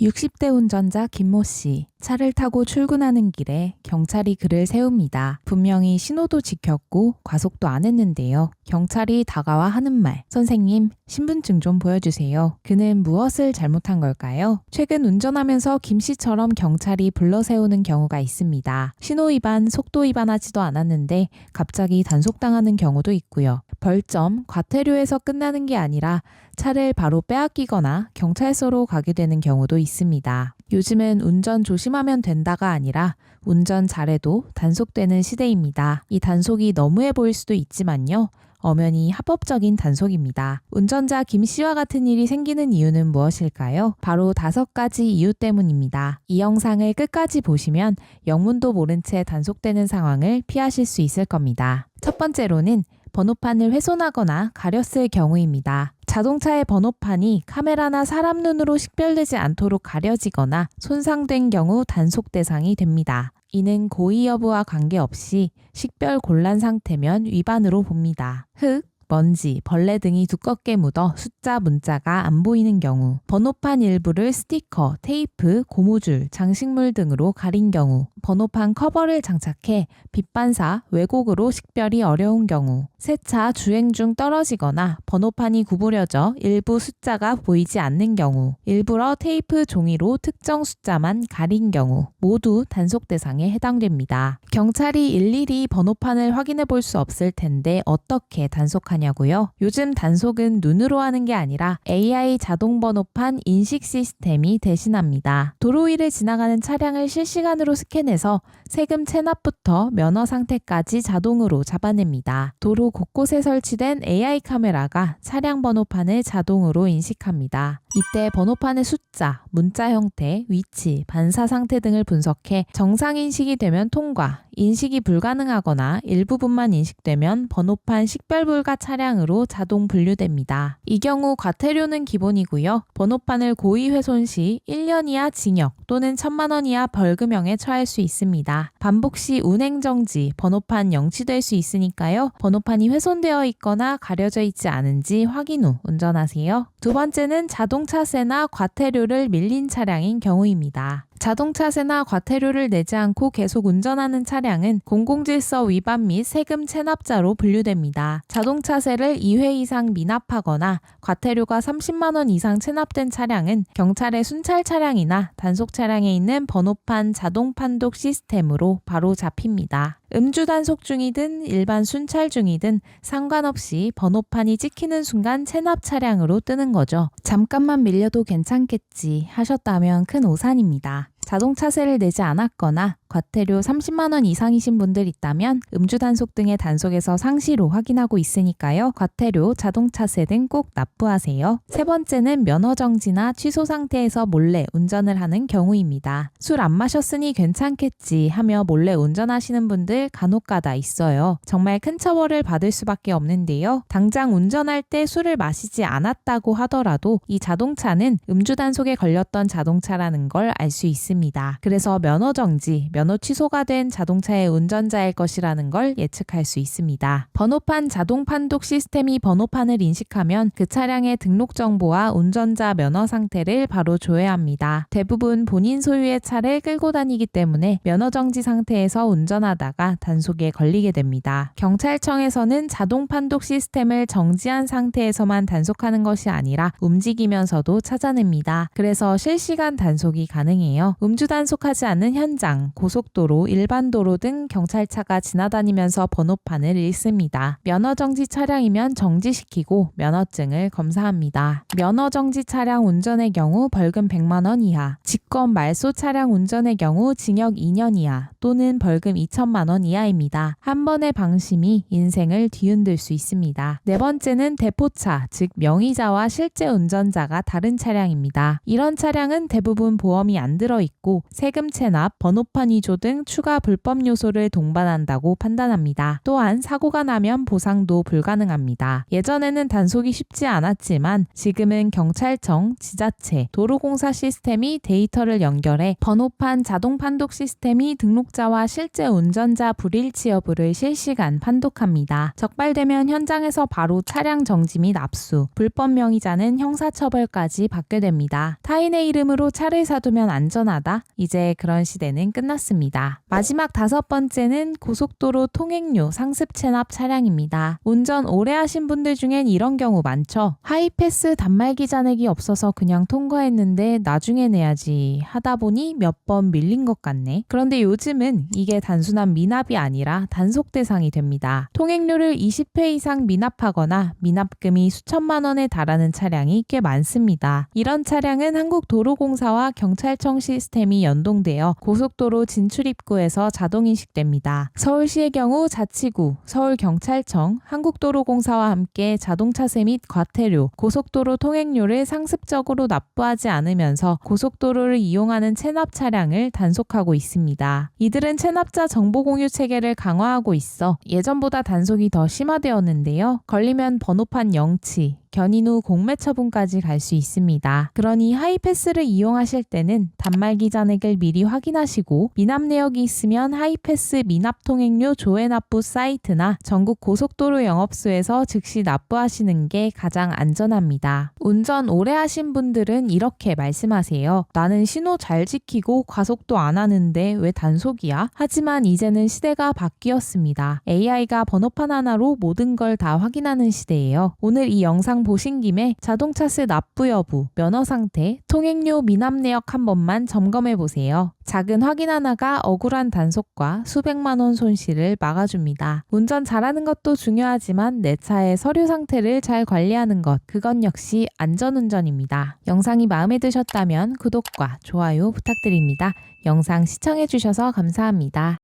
60대 운전자 김모 씨. 차를 타고 출근하는 길에 경찰이 그를 세웁니다. 분명히 신호도 지켰고 과속도 안 했는데요. 경찰이 다가와 하는 말. 선생님, 신분증 좀 보여주세요. 그는 무엇을 잘못한 걸까요? 최근 운전하면서 김 씨처럼 경찰이 불러 세우는 경우가 있습니다. 신호 위반, 속도 위반하지도 않았는데 갑자기 단속당하는 경우도 있고요. 벌점, 과태료에서 끝나는 게 아니라 차를 바로 빼앗기거나 경찰서로 가게 되는 경우도 있습니다. 요즘은 운전 조심하면 된다가 아니라 운전 잘해도 단속되는 시대입니다. 이 단속이 너무해 보일 수도 있지만요. 엄연히 합법적인 단속입니다. 운전자 김 씨와 같은 일이 생기는 이유는 무엇일까요? 바로 5가지 이유 때문입니다. 이 영상을 끝까지 보시면 영문도 모른 채 단속되는 상황을 피하실 수 있을 겁니다. 첫 번째로는 번호판을 훼손하거나 가렸을 경우입니다. 자동차의 번호판이 카메라나 사람 눈으로 식별되지 않도록 가려지거나 손상된 경우 단속 대상이 됩니다. 이는 고의 여부와 관계없이 식별 곤란 상태면 위반으로 봅니다. 흙, 먼지, 벌레 등이 두껍게 묻어 숫자, 문자가 안 보이는 경우, 번호판 일부를 스티커, 테이프, 고무줄, 장식물 등으로 가린 경우, 번호판 커버를 장착해 빛 반사, 왜곡으로 식별이 어려운 경우, 세차 주행 중 떨어지거나 번호판이 구부려져 일부 숫자가 보이지 않는 경우, 일부러 테이프 종이로 특정 숫자만 가린 경우 모두 단속 대상에 해당됩니다. 경찰이 일일이 번호판을 확인해 볼 수 없을 텐데 어떻게 단속하냐고요? 요즘 단속은 눈으로 하는 게 아니라 AI 자동 번호판 인식 시스템이 대신합니다. 도로 위를 지나가는 차량을 실시간으로 스캔해서 세금 체납부터 면허 상태까지 자동으로 잡아냅니다. 도로 곳곳에 설치된 AI 카메라가 차량 번호판을 자동으로 인식합니다. 이때 번호판의 숫자, 문자 형태, 위치, 반사 상태 등을 분석해 정상 인식이 되면 통과, 인식이 불가능하거나 일부분만 인식되면 번호판 식별 불가 차량으로 자동 분류됩니다. 이 경우 과태료는 기본이고요. 번호판을 고의 훼손 시 1년 이하 징역 또는 1,000만 원 이하 벌금형에 처할 수 있습니다. 반복 시 운행 정지, 번호판 영치될 수 있으니까요. 번호판이 훼손되어 있거나 가려져 있지 않은지 확인 후 운전하세요. 두 번째는 자동차세나 과태료를 밀린 차량인 경우입니다. 자동차세나 과태료를 내지 않고 계속 운전하는 차량은 공공질서 위반 및 세금 체납자로 분류됩니다. 자동차세를 2회 이상 미납하거나 과태료가 30만 원 이상 체납된 차량은 경찰의 순찰 차량이나 단속 차량에 있는 번호판 자동 판독 시스템으로 바로 잡힙니다. 음주 단속 중이든 일반 순찰 중이든 상관없이 번호판이 찍히는 순간 체납 차량으로 뜨는 거죠. 잠깐만 밀려도 괜찮겠지 하셨다면 큰 오산입니다. 자동차세를 내지 않았거나 과태료 30만 원 이상이신 분들 있다면 음주 단속 등의 단속에서 상시로 확인하고 있으니까요. 과태료, 자동차세 등 꼭 납부하세요. 세 번째는 면허 정지나 취소 상태에서 몰래 운전을 하는 경우입니다. 술 안 마셨으니 괜찮겠지 하며 몰래 운전하시는 분들 간혹가다 있어요. 정말 큰 처벌을 받을 수밖에 없는데요. 당장 운전할 때 술을 마시지 않았다고 하더라도 이 자동차는 음주 단속에 걸렸던 자동차라는 걸 알 수 있습니다. 그래서 면허 정지, 면허 취소가 된 자동차의 운전자일 것이라는 걸 예측할 수 있습니다. 번호판 자동 판독 시스템이 번호판을 인식하면 그 차량의 등록 정보와 운전자 면허 상태를 바로 조회합니다. 대부분 본인 소유의 차를 끌고 다니기 때문에 면허 정지 상태에서 운전하다가 단속에 걸리게 됩니다. 경찰청에서는 자동 판독 시스템을 정지한 상태에서만 단속하는 것이 아니라 움직이면서도 찾아냅니다. 그래서 실시간 단속이 가능해요. 음주 단속하지 않는 현장, 고속도로, 일반 도로 등 경찰차가 지나다니면서 번호판을 읽습니다. 면허 정지 차량이면 정지시키고 면허증을 검사합니다. 면허 정지 차량 운전의 경우 벌금 100만 원 이하, 직권 말소 차량 운전의 경우 징역 2년 이하 또는 벌금 2천만 원 이하입니다. 한 번의 방심이 인생을 뒤흔들 수 있습니다. 네 번째는 대포차, 즉 명의자와 실제 운전자가 다른 차량입니다. 이런 차량은 대부분 보험이 안 들어있고 세금 체납, 번호판 위조 등 추가 불법 요소를 동반한다고 판단합니다. 또한 사고가 나면 보상도 불가능합니다. 예전에는 단속이 쉽지 않았지만 지금은 경찰청, 지자체, 도로공사 시스템이 데이터를 연결해 번호판 자동 판독 시스템이 등록 목자와 실제 운전자 불일치 여부를 실시간 판독합니다. 적발되면 현장에서 바로 차량 정지 및 압수, 불법 명의자는 형사처벌까지 받게 됩니다. 타인의 이름으로 차를 사두면 안전하다? 이제 그런 시대는 끝났습니다. 마지막 5번째는 고속도로 통행료 상습 체납 차량입니다. 운전 오래 하신 분들 중엔 이런 경우 많죠. 하이패스 단말기 잔액이 없어서 그냥 통과했는데 나중에 내야지 하다 보니 몇 번 밀린 것 같네. 그런데 요즘은 이게 단순한 미납이 아니라 단속 대상이 됩니다. 통행료를 20회 이상 미납하거나 미납금이 수천만 원에 달하는 차량이 꽤 많습니다. 이런 차량은 한국도로공사와 경찰청 시스템이 연동되어 고속도로 진출입구에서 자동 인식됩니다. 서울시의 경우 자치구, 서울경찰청, 한국도로공사와 함께 자동차세 및 과태료, 고속도로 통행료를 상습적으로 납부하지 않으면서 고속도로를 이용하는 체납 차량을 단속하고 있습니다. 이들은 체납자 정보 공유 체계를 강화하고 있어 예전보다 단속이 더 심화되었는데요. 걸리면 번호판 영치, 견인 후 공매 처분까지 갈 수 있습니다. 그러니 하이패스를 이용하실 때는 단말기 잔액을 미리 확인하시고 미납 내역이 있으면 하이패스 미납 통행료 조회 납부 사이트나 전국 고속도로 영업소에서 즉시 납부하시는 게 가장 안전합니다. 운전 오래 하신 분들은 이렇게 말씀하세요. 나는 신호 잘 지키고 과속도 안 하는데 왜 단속이야? 하지만 이제는 시대가 바뀌었습니다. AI가 번호판 하나로 모든 걸 다 확인하는 시대예요. 오늘 이 영상 보신 김에 자동차세 납부 여부, 면허 상태, 통행료 미납 내역 한 번만 점검해 보세요. 작은 확인 하나가 억울한 단속과 수백만 원 손실을 막아줍니다. 운전 잘하는 것도 중요하지만 내 차의 서류 상태를 잘 관리하는 것, 그건 역시 안전운전입니다. 영상이 마음에 드셨다면 구독과 좋아요 부탁드립니다. 영상 시청해 주셔서 감사합니다.